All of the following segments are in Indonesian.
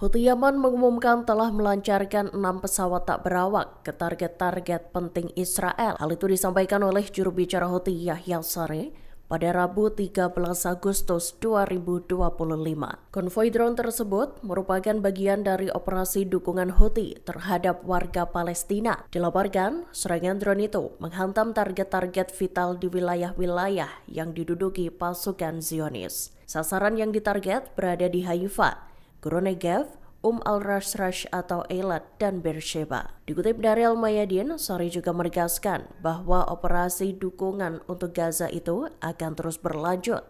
Houthi Yaman mengumumkan telah melancarkan 6 pesawat tak berawak ke target-target penting Israel. Hal itu disampaikan oleh juru bicara Houthi Yahya Saree pada Rabu 13 Agustus 2025. Konvoi drone tersebut merupakan bagian dari operasi dukungan Houthi terhadap warga Palestina. Dilaporkan, serangan drone itu menghantam target-target vital di wilayah-wilayah yang diduduki pasukan Zionis. Sasaran yang ditarget berada di Haifa, Gurun Negev, al-Rashrash atau Eilat, dan Beersheba. Dikutip dari Al-Mayadin, Saree juga menegaskan bahwa operasi dukungan untuk Gaza itu akan terus berlanjut.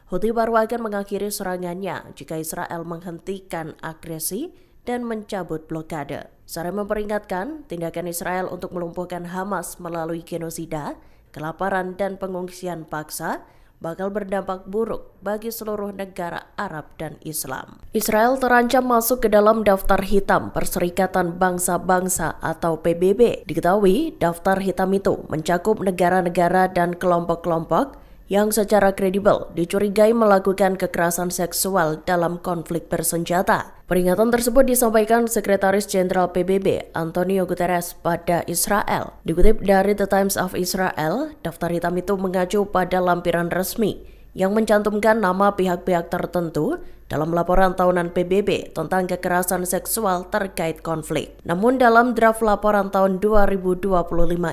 Houthi baru akan mengakhiri serangannya jika Israel menghentikan agresi dan mencabut blokade. Saree memperingatkan tindakan Israel untuk melumpuhkan Hamas melalui genosida, kelaparan, dan pengungsian paksa bakal berdampak buruk bagi seluruh negara Arab dan Islam. Israel terancam masuk ke dalam daftar hitam Perserikatan Bangsa-Bangsa atau PBB. Diketahui, daftar hitam itu mencakup negara-negara dan kelompok-kelompok yang secara kredibel dicurigai melakukan kekerasan seksual dalam konflik bersenjata. Peringatan tersebut disampaikan Sekretaris Jenderal PBB Antonio Guterres pada Israel. Dikutip dari The Times of Israel, daftar hitam itu mengacu pada lampiran resmi yang mencantumkan nama pihak-pihak tertentu dalam laporan tahunan PBB tentang kekerasan seksual terkait konflik. Namun dalam draft laporan tahun 2025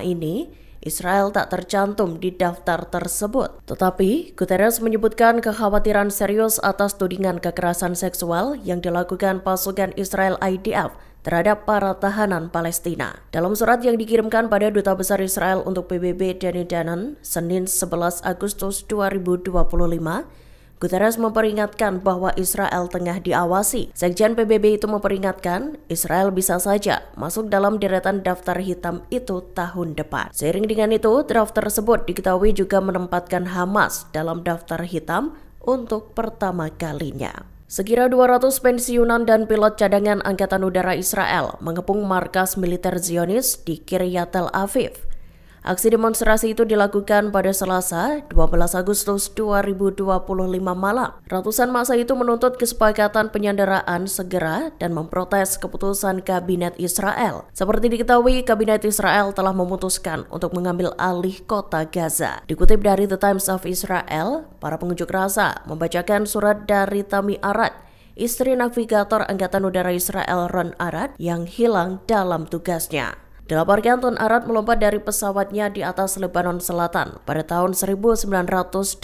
ini, Israel tak tercantum di daftar tersebut. Tetapi, Guterres menyebutkan kekhawatiran serius atas tudingan kekerasan seksual yang dilakukan pasukan Israel IDF terhadap para tahanan Palestina. Dalam surat yang dikirimkan pada Duta Besar Israel untuk PBB Danny Danon, Senin 11 Agustus 2025, Guterres memperingatkan bahwa Israel tengah diawasi. Sekjen PBB itu memperingatkan Israel bisa saja masuk dalam deretan daftar hitam itu tahun depan. Seiring dengan itu, draft tersebut diketahui juga menempatkan Hamas dalam daftar hitam untuk pertama kalinya. Sekira 200 pensiunan dan pilot cadangan Angkatan Udara Israel mengepung markas militer Zionis di Kiryat Tel Aviv. Aksi demonstrasi itu dilakukan pada Selasa, 12 Agustus 2025 malam. Ratusan massa itu menuntut kesepakatan penyanderaan segera dan memprotes keputusan Kabinet Israel. Seperti diketahui, Kabinet Israel telah memutuskan untuk mengambil alih kota Gaza. Dikutip dari The Times of Israel, para pengunjuk rasa membacakan surat dari Tami Arad, istri navigator Angkatan Udara Israel Ron Arad, yang hilang dalam tugasnya. Dilaporkan Ton Arad melompat dari pesawatnya di atas Lebanon Selatan pada tahun 1986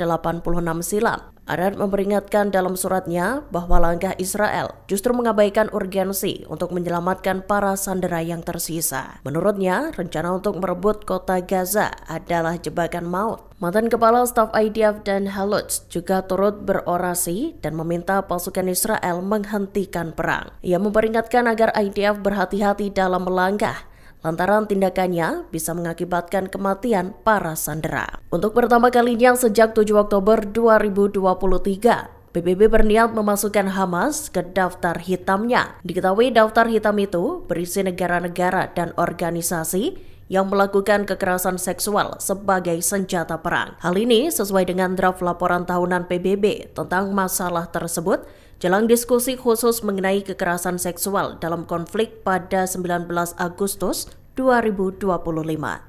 silam. Arad memperingatkan dalam suratnya bahwa langkah Israel justru mengabaikan urgensi untuk menyelamatkan para sandera yang tersisa. Menurutnya, rencana untuk merebut kota Gaza adalah jebakan maut. Mantan Kepala Staf IDF Dan Halutz juga turut berorasi dan meminta pasukan Israel menghentikan perang. Ia memperingatkan agar IDF berhati-hati dalam melangkah, lantaran tindakannya bisa mengakibatkan kematian para sandera. Untuk pertama kalinya sejak 7 Oktober 2023, PBB berniat memasukkan Hamas ke daftar hitamnya. Diketahui daftar hitam itu berisi negara-negara dan organisasi yang melakukan kekerasan seksual sebagai senjata perang. Hal ini sesuai dengan draft laporan tahunan PBB tentang masalah tersebut jelang diskusi khusus mengenai kekerasan seksual dalam konflik pada 19 Agustus 2025.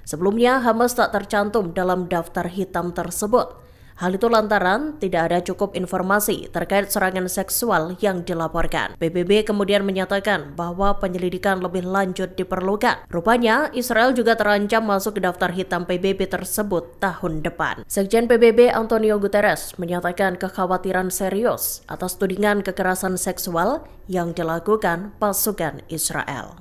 Sebelumnya, Hamas tak tercantum dalam daftar hitam tersebut. Hal itu lantaran tidak ada cukup informasi terkait serangan seksual yang dilaporkan. PBB kemudian menyatakan bahwa penyelidikan lebih lanjut diperlukan. Rupanya, Israel juga terancam masuk ke daftar hitam PBB tersebut tahun depan. Sekjen PBB Antonio Guterres menyatakan kekhawatiran serius atas tudingan kekerasan seksual yang dilakukan pasukan Israel.